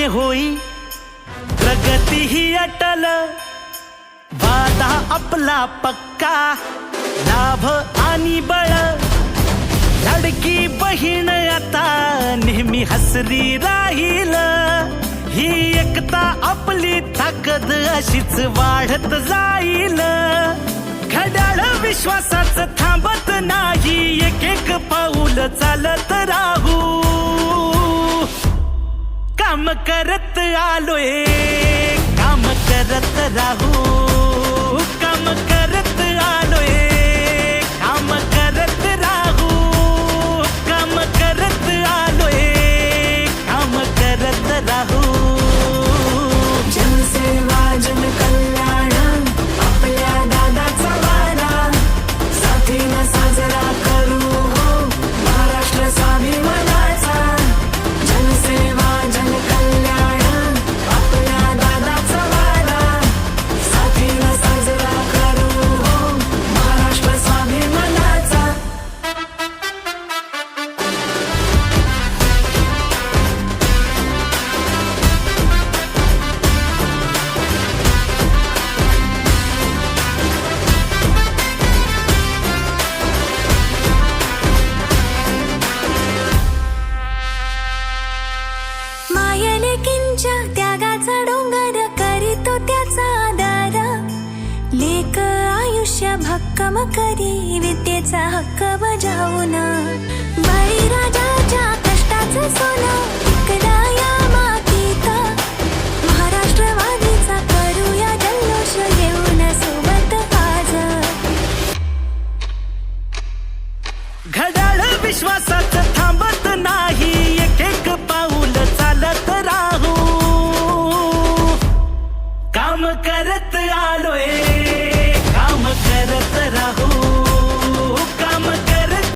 न्याय होई प्रगती ही अटल, वादा आपला पक्का, लाभ आणि बळ, लाडकी बहीण आता नेहमी हसरी राहील, ही एकता आपली ताकद अशीच वाढत जाईल, घड्याळ विश्वासाचं थांबत नाही, एक एक पाऊल चालत राहू, काम करत आलोय, काम करत राहू, काम करत आलोय, काम करत राहू, काम करत आलोय, काम करत राहू. जनसेवा जनकल्याण आपल्या दादाचा वादा, साथीनं साजरा करू हो महाराष्ट्र स्वाभिमानाचा. जनसेवा जनकल्याण आपल्या दादाचा वादा, साथीनं साजरा करू हो महाराष्ट्र स्वाभिमानाचा. मायलेकींच्या त्यागाचा डोंगर करीतो त्याचा आदर, लेक आयुष्य भक्कम करी विद्येचा हक्क बजावून, बळीराजाच्या कष्टाचं सोनं टिकला या मातीत, महाराष्ट्रवादीचा करूया जल्लोष घेऊन सोबत आज. घड्याळ विश्वासाचं थांबत नाही, एक एक पाऊल चालत राहू, काम करत आलोय,